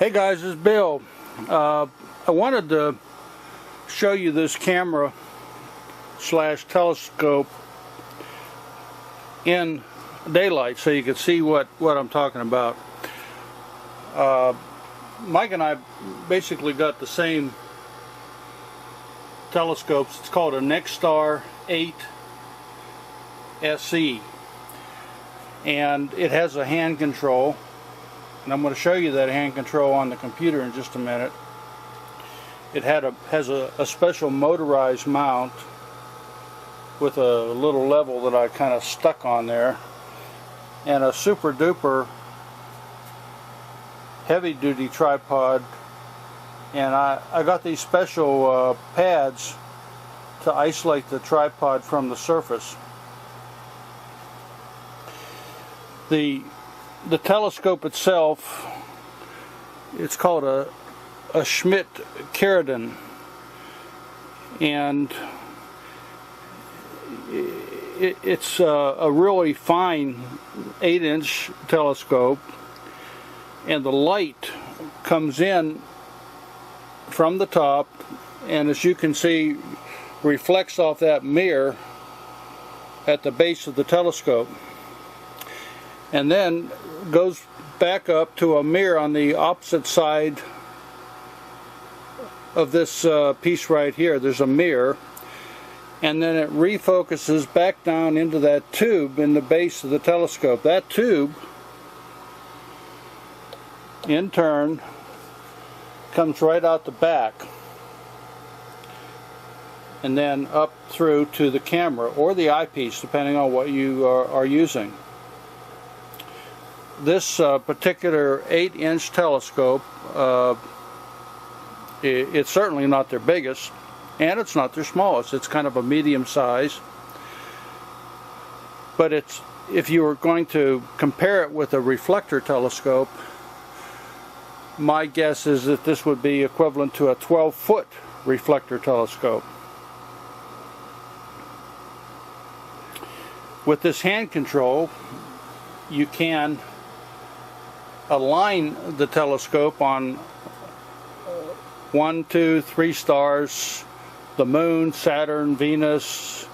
Hey guys, this is Bill. I wanted to show you this camera slash telescope in daylight so you can see what I'm talking about. Mike and I basically got the same telescopes. It's called a Nexstar 8 SE, and it has a hand control, and I'm going to show you that hand control on the computer in just a minute. It has a special motorized mount with a little level that I kind of stuck on there, and a super duper heavy duty tripod, and I got these special pads to isolate the tripod from the surface. The telescope itself, it's called a Schmidt-Carradine, and it's a really fine 8-inch telescope, and the light comes in from the top, and as you can see, reflects off that mirror at the base of the telescope, and then goes back up to a mirror on the opposite side of this piece right here. There's a mirror, and then it refocuses back down into that tube in the base of the telescope. That tube in turn comes right out the back and then up through to the camera or the eyepiece, depending on what you are using. This particular 8-inch telescope, it's certainly not their biggest, and it's not their smallest. It's kind of a medium size, but if you were going to compare it with a reflector telescope, my guess is that this would be equivalent to a 12-foot reflector telescope. With this hand control, you can align the telescope on 1, 2, 3 stars, the Moon, Saturn, Venus,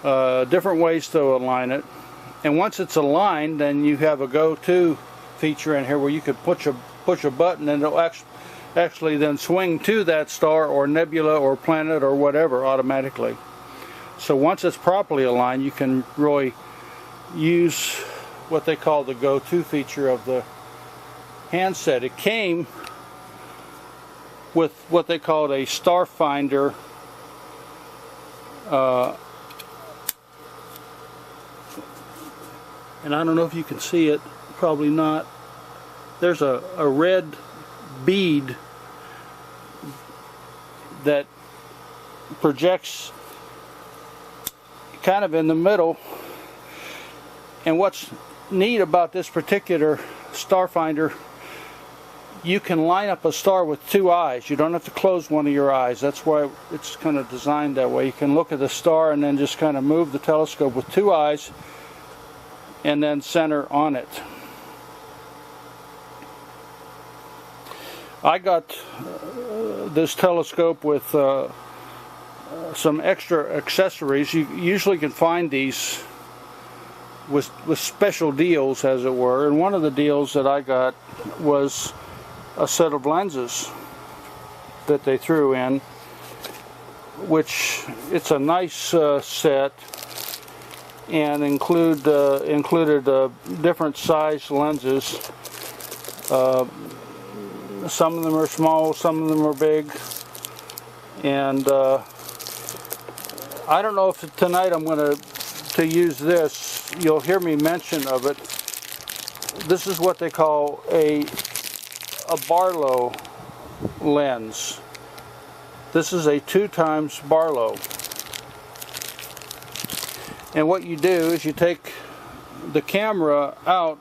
different ways to align it. And once it's aligned, then you have a go-to feature in here where you could push a button and it'll actually then swing to that star or nebula or planet or whatever automatically. So once it's properly aligned, you can really use what they call the go-to feature of the handset. It came with what they called a star finder and I don't know if you can see it, probably not. There's a red bead that projects kind of in the middle, and what's neat about this particular star finder, you can line up a star with 2 eyes. You don't have to close one of your eyes. That's why it's kind of designed that way. You can look at the star and then just kind of move the telescope with 2 eyes and then center on it. I got this telescope with some extra accessories. You usually can find these with special deals, as it were, and one of the deals that I got was a set of lenses that they threw in, which it's a nice set, and included different size lenses. Some of them are small, some of them are big, and I don't know if tonight I'm going to use this. You'll hear me mention of it. This is what they call a Barlow lens. This is a 2x Barlow, and what you do is you take the camera out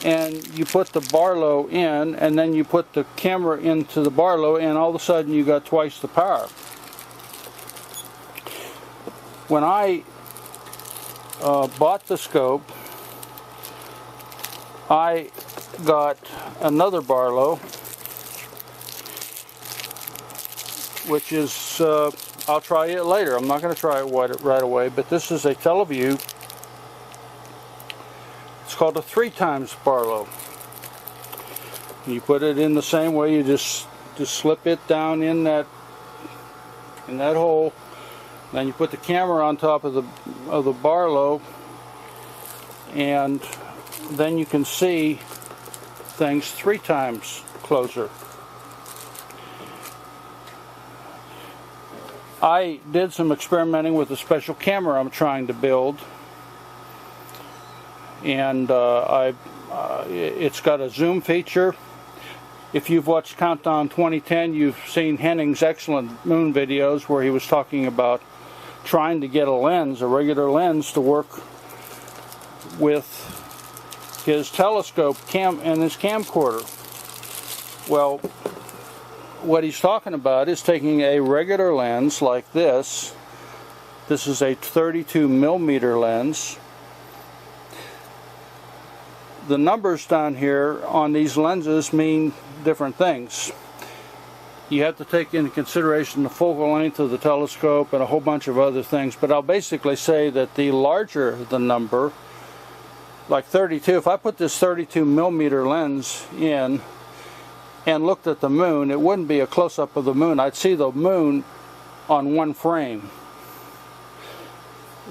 and you put the Barlow in, and then you put the camera into the Barlow, and all of a sudden you got twice the power. When I bought the scope, I got another Barlow, which is, I'll try it later. I'm not going to try it right away, but this is a Teleview. It's called a 3x Barlow. You put it in the same way. You just slip it down in that hole. Then you put the camera on top of the Barlow, and then you can see things 3 times closer. I did some experimenting with a special camera I'm trying to build, and it's got a zoom feature. If you've watched Countdown 2010, you've seen Henning's excellent moon videos where he was talking about trying to get a lens, a regular lens, to work with his telescope and his camcorder. Well, what he's talking about is taking a regular lens like this. This is a 32mm lens. The numbers down here on these lenses mean different things. You have to take into consideration the focal length of the telescope and a whole bunch of other things, but I'll basically say that the larger the number, like 32, if I put this 32mm lens in and looked at the moon, it wouldn't be a close-up of the moon. I'd see the moon on one frame.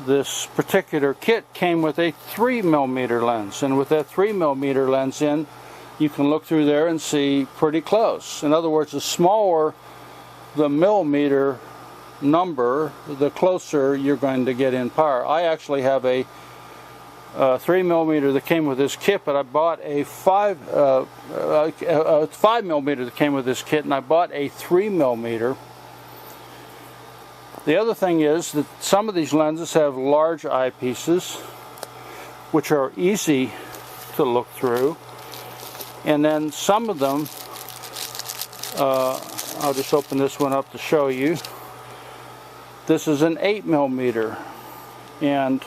This particular kit came with a 3mm lens, and with that 3mm lens in, you can look through there and see pretty close. In other words, the smaller the millimeter number, the closer you're going to get in power. I actually have a 3mm that came with this kit, but I bought a 5mm that came with this kit, and I bought a 3mm. The other thing is that some of these lenses have large eyepieces, which are easy to look through, and then some of them, I'll just open this one up to show you. This is an 8mm, and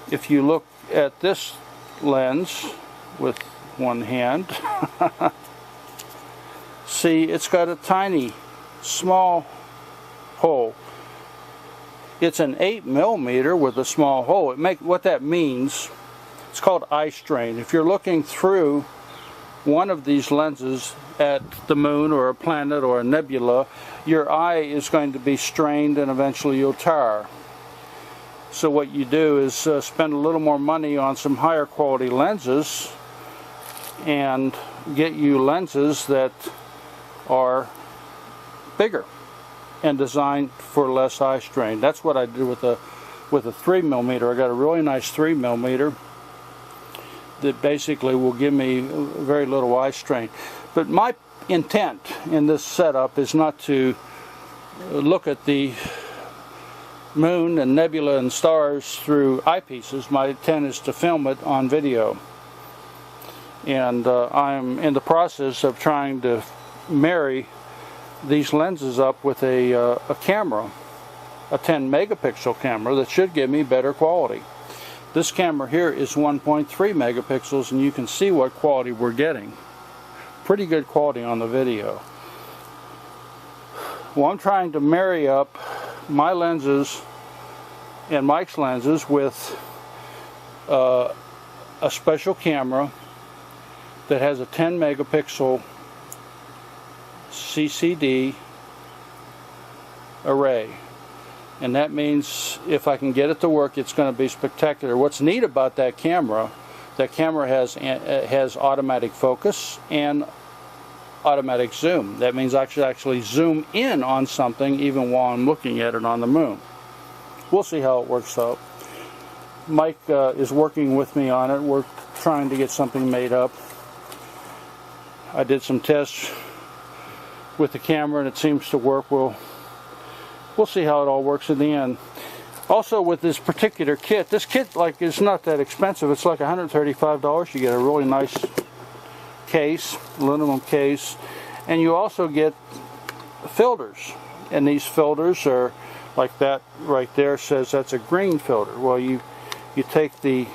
if you look at this lens with one hand, see, it's got a tiny, small hole. It's an 8mm with a small hole. What that means, it's called eye strain. If you're looking through one of these lenses at the moon or a planet or a nebula, your eye is going to be strained and eventually you'll tire. So what you do is spend a little more money on some higher quality lenses and get you lenses that are bigger and designed for less eye strain. That's what I did with a 3mm. I got a really nice 3mm that basically will give me very little eye strain. But my intent in this setup is not to look at the moon and nebula and stars through eyepieces. My intent is to film it on video. And I'm in the process of trying to marry these lenses up with a camera, a 10 megapixel camera that should give me better quality. This camera here is 1.3 megapixels, and you can see what quality we're getting. Pretty good quality on the video. Well, I'm trying to marry up my lenses and Mike's lenses with a special camera that has a 10 megapixel CCD array, and that means if I can get it to work, it's going to be spectacular. What's neat about that camera has automatic focus and automatic zoom. That means I should actually zoom in on something even while I'm looking at it on the moon. We'll see how it works out. Mike is working with me on it. We're trying to get something made up. I did some tests with the camera and it seems to work. We'll see how it all works in the end. Also, with this particular kit, this kit is not that expensive. It's like $135. You get a really nice case, aluminum case, and you also get filters. And these filters are like that right there says that's a green filter. Well, you take the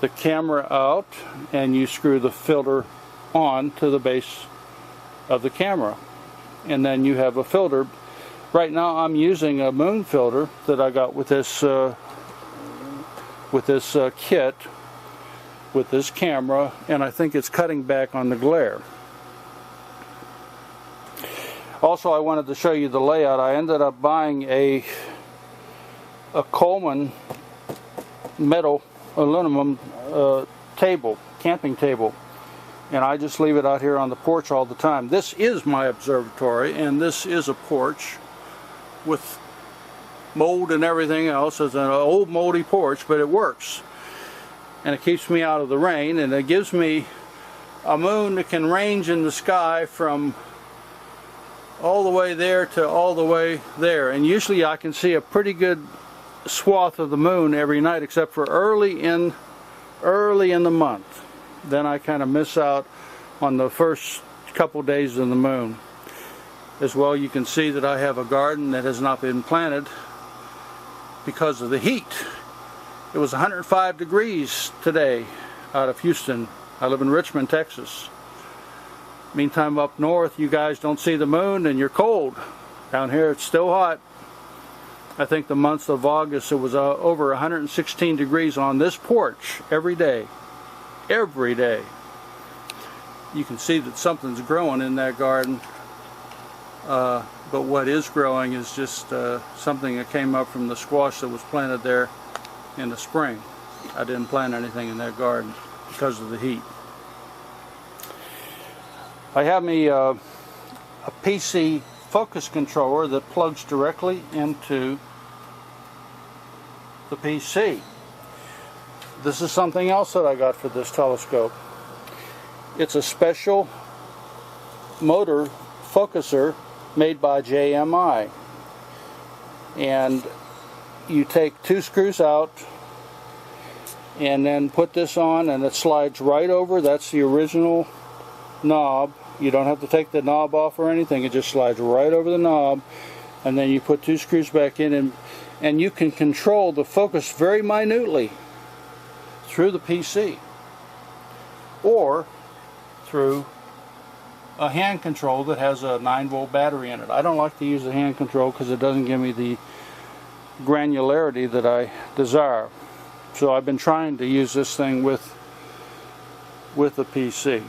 the camera out and you screw the filter on to the base of the camera, and then you have a filter. Right now I'm using a Moon filter that I got with this kit with this camera, and I think it's cutting back on the glare. Also, I wanted to show you the layout. I ended up buying a Coleman metal aluminum table, camping table, and I just leave it out here on the porch all the time. This is my observatory, and this is a porch with mold and everything else. It's an old moldy porch, but it works, and it keeps me out of the rain, and it gives me a moon that can range in the sky from all the way there to all the way there, and usually I can see a pretty good swath of the moon every night, except for early in the month. Then I kind of miss out on the first couple days of the moon. As well, you can see that I have a garden that has not been planted because of the heat. It was 105 degrees today out of Houston. I live in Richmond, Texas. Meantime, up north, you guys don't see the moon and you're cold. Down here, it's still hot. I think the month of August, it was over 116 degrees on this porch every day. Every day. You can see that something's growing in that garden. But what is growing is just something that came up from the squash that was planted there in the spring. I didn't plant anything in that garden because of the heat. I have me a PC focus controller that plugs directly into the PC. This is something else that I got for this telescope. It's a special motor focuser made by JMI, and you take two screws out and then put this on, and it slides right over. That's the original knob. You don't have to take the knob off or anything. It just slides right over the knob, and then you put two screws back in, and you can control the focus very minutely through the PC or through a hand control that has a 9-volt battery in it. I don't like to use the hand control because it doesn't give me the granularity that I desire. So I've been trying to use this thing with the PC.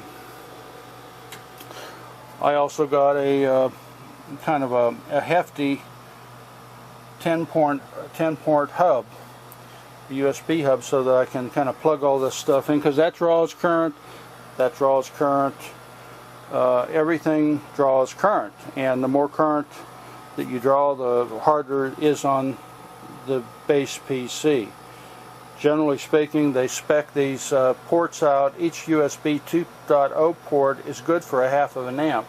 I also got a kind of a hefty 10-port hub, a USB hub, so that I can kind of plug all this stuff in, because that draws current, everything draws current, and the more current that you draw, the harder it is on the base PC. Generally speaking, they spec these ports out. Each USB 2.0 port is good for 1/2 amp.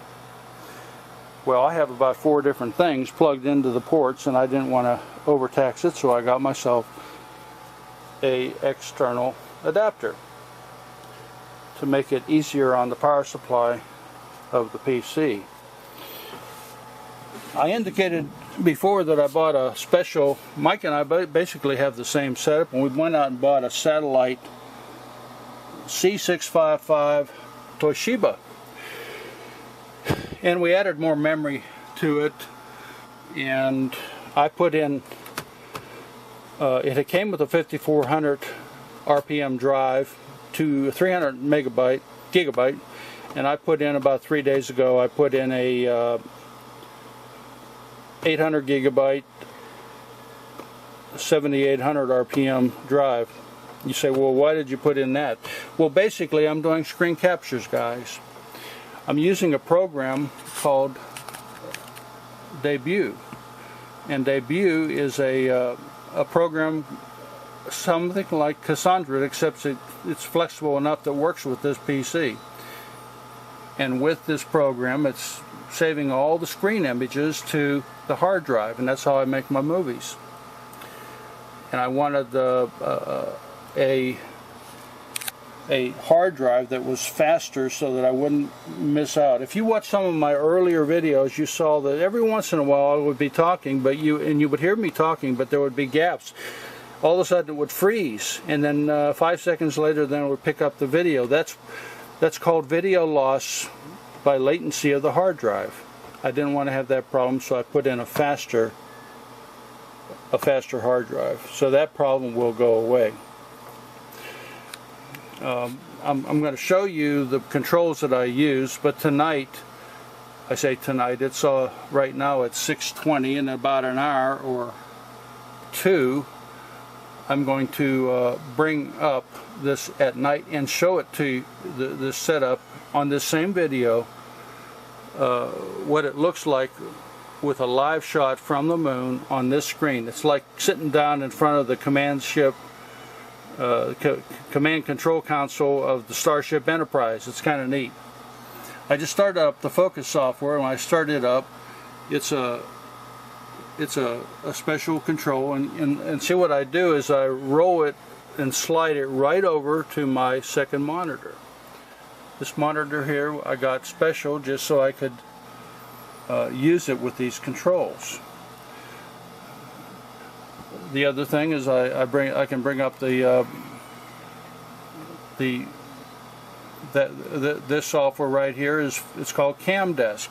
Well, I have about 4 different things plugged into the ports, and I didn't want to overtax it, so I got myself a external adapter to make it easier on the power supply of the PC. I indicated before that I bought a special. Mike and I basically have the same setup, and we went out and bought a satellite C655 Toshiba, and we added more memory to it, and I put in it came with a 5400 RPM drive to 300 gigabyte, and I put in about 3 days ago, I put in a 800 gigabyte 7800 RPM drive. You say, well, why did you put in that? Well, basically I'm doing screen captures, guys. I'm using a program called Debut, and Debut is a program something like Cassandra, except it's flexible enough that works with this PC. And with this program, it's saving all the screen images to the hard drive, and that's how I make my movies. And I wanted a hard drive that was faster so that I wouldn't miss out. If you watch some of my earlier videos, you saw that every once in a while I would be talking, but you would hear me talking, but there would be gaps. all of a sudden it would freeze, and then 5 seconds later then it would pick up the video. That's called video loss by latency of the hard drive. I didn't want to have that problem, so I put in a faster hard drive. So that problem will go away. I'm going to show you the controls that I use, but tonight, I say tonight, it's right now it's 6:20, in about an hour or two, I'm going to bring up this at night and show it to you, this setup on this same video, what it looks like with a live shot from the moon on this screen. It's like sitting down in front of the command control console of the Starship Enterprise. It's kind of neat. I just started up the focus software, and when I start it up, it's a special control, and see what I do is I roll it and slide it right over to my second monitor. This monitor here I got special just so I could use it with these controls. The other thing is I can bring up this software right here it's called CamDesk,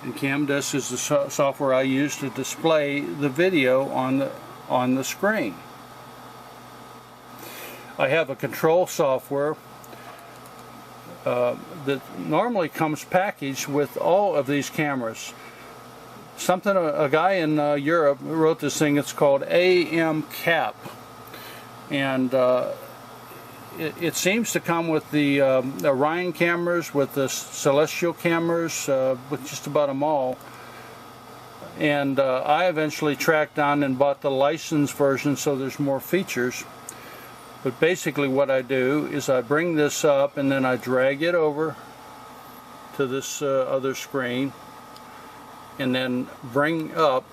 and CamDesk is the software I use to display the video on the screen. I have a control software that normally comes packaged with all of these cameras. A guy in Europe wrote this thing. It's called AMCAP, and it seems to come with the Orion cameras, with the celestial cameras, with just about them all. And I eventually tracked down and bought the licensed version, so there's more features. But basically what I do is I bring this up and then I drag it over to this other screen, and then bring up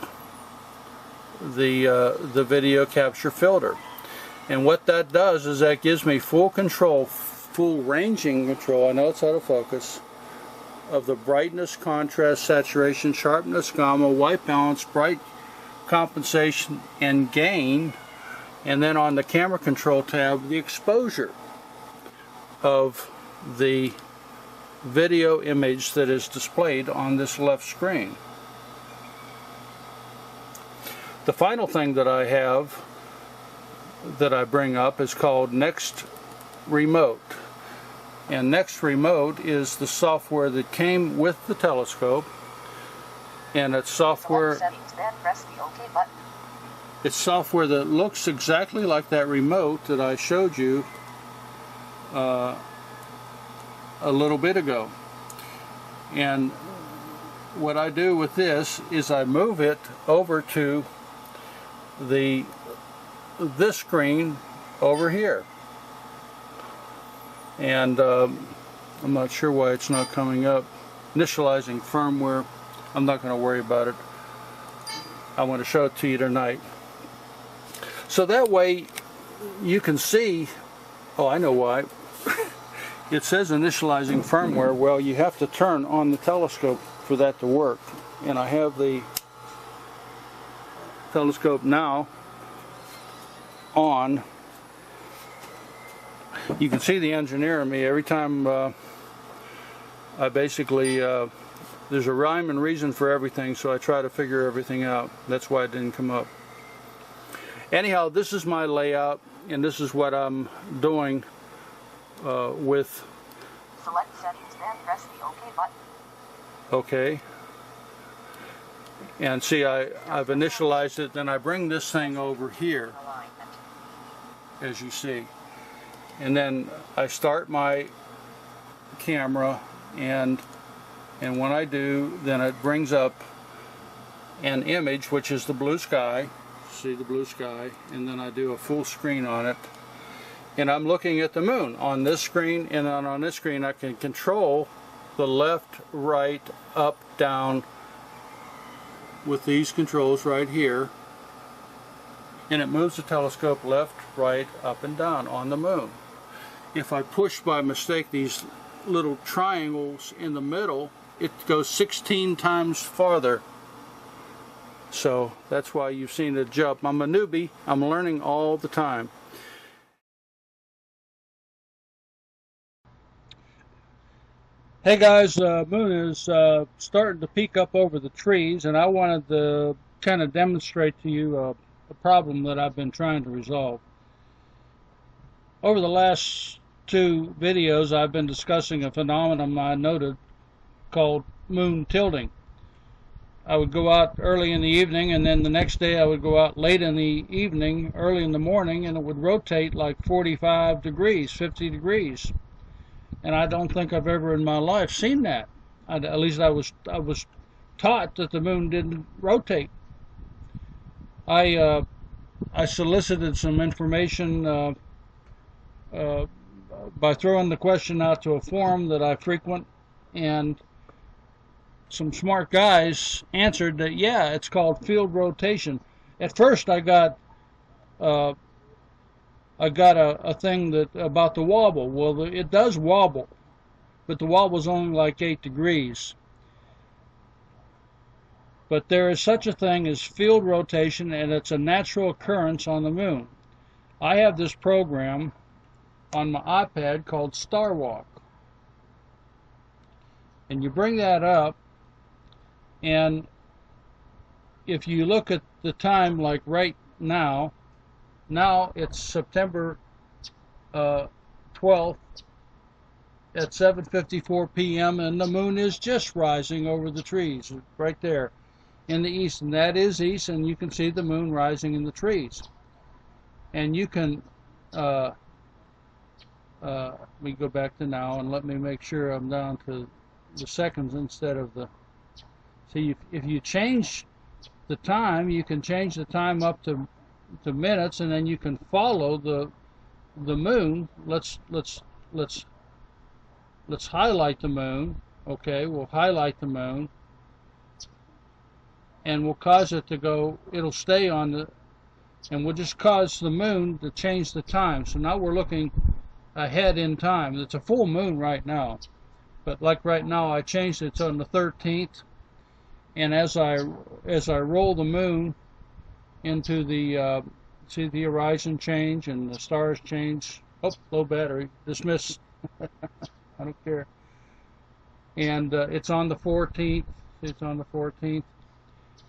the video capture filter. And what that does is that gives me full control, full ranging control, I know it's out of focus, of the brightness, contrast, saturation, sharpness, gamma, white balance, bright compensation, and gain. And then on the camera control tab, the exposure of the video image that is displayed on this left screen. The final thing that I have that I bring up is called Next Remote. And Next Remote is the software that came with the telescope, and it's software It's software that looks exactly like that remote that I showed you a little bit ago. And what I do with this is I move it over to this screen over here. And I'm not sure why it's not coming up. Initializing firmware, I'm not going to worry about it. I want to show it to you tonight. So that way you can see, oh, I know why. It says initializing firmware. Well, you have to turn on the telescope for that to work. And I have the telescope now on. You can see the engineer in me. Every time I basically, there's a rhyme and reason for everything, so I try to figure everything out. That's why it didn't come up. Anyhow, this is my layout, and this is what I'm doing with. Select settings, then press the OK button. Okay. And see, I've initialized it, then I bring this thing over here, as you see. And then I start my camera, and when I do, then it brings up an image, which is the blue sky. See the blue sky, and then I do a full screen on it, and I'm looking at the moon on this screen, and on this screen I can control the left, right, up, down with these controls right here, and it moves the telescope left, right, up, and down on the moon. If I push by mistake these little triangles in the middle, it goes 16 times farther. So that's why you've seen it jump. I'm a newbie. I'm learning all the time. Hey guys, moon is starting to peek up over the trees, and I wanted to kind of demonstrate to you a problem that I've been trying to resolve. Over the last 2 videos, I've been discussing a phenomenon I noted called moon tilting. I would go out early in the evening, and then the next day I would go out late in the evening, early in the morning, and it would rotate like 45 degrees, 50 degrees. And I don't think I've ever in my life seen that. At least I was taught that the moon didn't rotate. I solicited some information by throwing the question out to a forum that I frequent, and some smart guys answered that, yeah, it's called field rotation. At first I got a thing that about the wobble. Well, it does wobble, but the wobble's only like 8 degrees. But there is such a thing as field rotation, and it's a natural occurrence on the moon. I have this program on my iPad called Star Walk. And you bring that up, and if you look at the time, like right now it's September 12th at 7:54 p.m. and the moon is just rising over the trees right there in the east, and that is east, and you can see the moon rising in the trees. And you can let me go back to now, and let me make sure I'm down to the seconds instead of the. See, if you change the time, you can change the time up to minutes, and then you can follow the moon. Let's highlight the moon. Okay, we'll highlight the moon, and we'll cause it to go. It'll stay on the, and we'll just cause the moon to change the time. So now we're looking ahead in time. It's a full moon right now, but like right now, I changed it to on the 13th, and as I roll the moon into the see the horizon change and the stars change. Oh, low battery. Dismiss. I don't care. And it's on the 14th. It's on the 14th,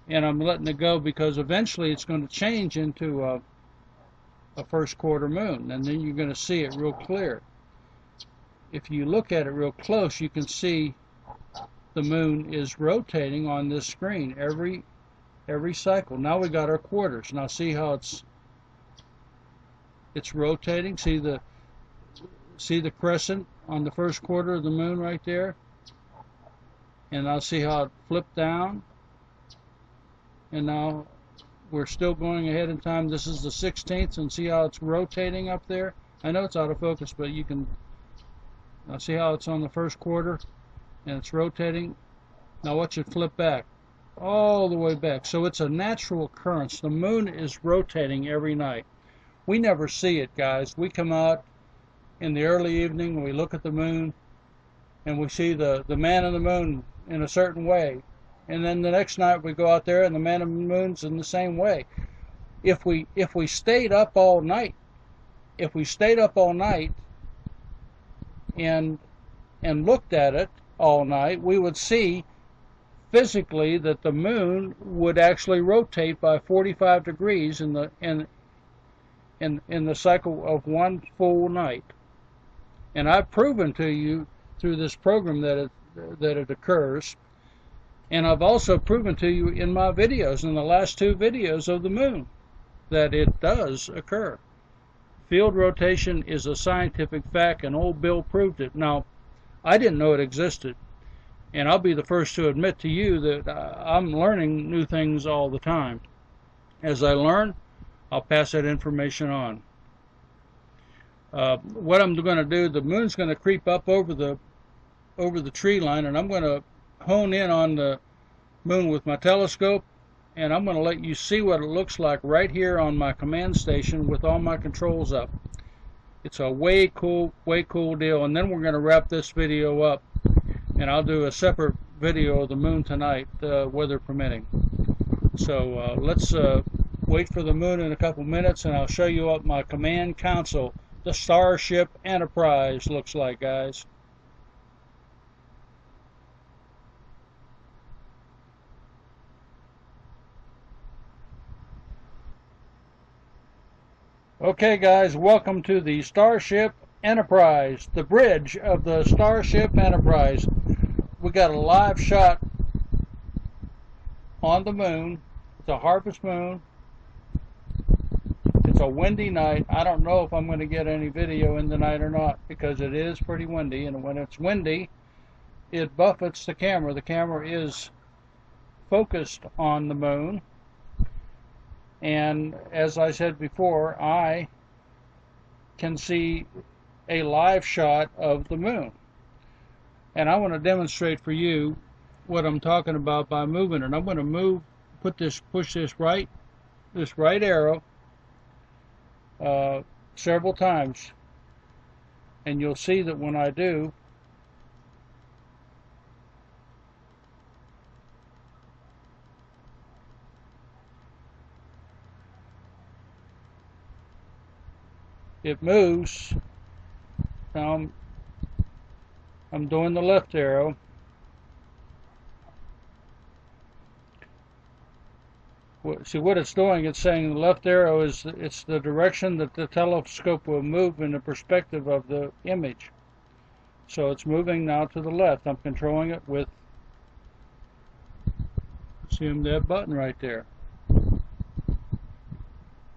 and I'm letting it go because eventually it's going to change into a first quarter moon, and then you're going to see it real clear. If you look at it real close, you can see the moon is rotating on this screen every cycle. Now we got our quarters. Now see how it's rotating. See the crescent on the first quarter of the moon right there, and now see how it flipped down, and now we're still going ahead in time. This is the 16th, and see how it's rotating up there. I know it's out of focus, but you can now see how it's on the first quarter and it's rotating. Now watch it flip back all the way back. So it's a natural occurrence. The moon is rotating every night. We never see it, guys. We come out in the early evening, we look at the moon, and we see the man of the moon in a certain way. And then the next night we go out there and the man of the moon's in the same way. If we stayed up all night, and looked at it all night, we would see physically that the moon would actually rotate by 45 degrees in the cycle of one full night. And I've proven to you through this program that it occurs. And I've also proven to you in my videos, in the last 2 videos of the moon, that it does occur. Field rotation is a scientific fact, and old Bill proved it. Now, I didn't know it existed, and I'll be the first to admit to you that I'm learning new things all the time. As I learn, I'll pass that information on. What I'm going to do, the moon's going to creep up over the tree line, and I'm going to hone in on the moon with my telescope, and I'm going to let you see what it looks like right here on my command station with all my controls up. It's a way cool deal. And then we're going to wrap this video up, and I'll do a separate video of the moon tonight, weather permitting. So let's wait for the moon in a couple minutes, and I'll show you what my command console, the Starship Enterprise, looks like, guys. Okay, guys, welcome to the Starship Enterprise, the bridge of the Starship Enterprise. We got a live shot on the moon. It's a harvest moon. It's a windy night. I don't know if I'm going to get any video in the night or not, because it is pretty windy, and when it's windy, it buffets the camera. The camera is focused on the moon, and as I said before, I can see a live shot of the moon. And I want to demonstrate for you what I'm talking about by moving it. I'm going to push this right arrow several times, and you'll see that when I do, it moves. Now I'm doing the left arrow. See what it's doing, it's saying the left arrow is it's the direction that the telescope will move in the perspective of the image. So it's moving now to the left. I'm controlling it with, see that button right there.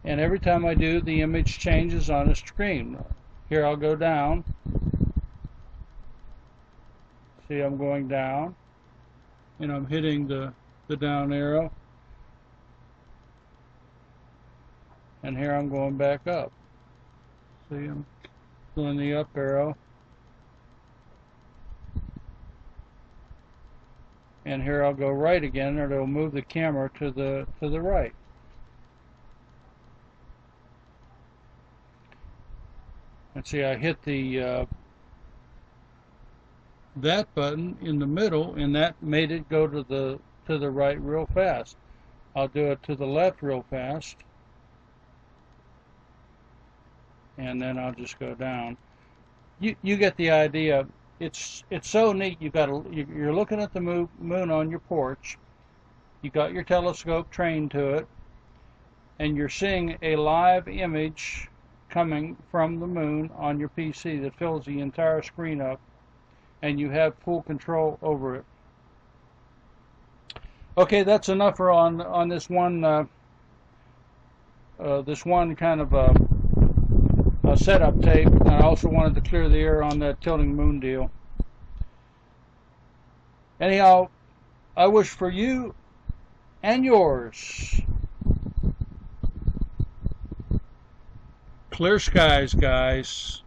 And every time I do, the image changes on the screen. Here I'll go down. See, I'm going down, and I'm hitting the down arrow. And here I'm going back up. See, I'm doing the up arrow. And here I'll go right again, or it'll move the camera to the right. And see, I hit the that button in the middle, and that made it go to the right real fast. I'll do it to the left real fast. And then I'll just go down. You get the idea. It's so neat. You're looking at the moon on your porch. You got your telescope trained to it, and you're seeing a live image coming from the moon on your PC that fills the entire screen up, and you have full control over it. Okay, that's enough for on this one kind of a setup tape. I also wanted to clear the air on that tilting moon deal. Anyhow, I wish for you and yours clear skies, guys.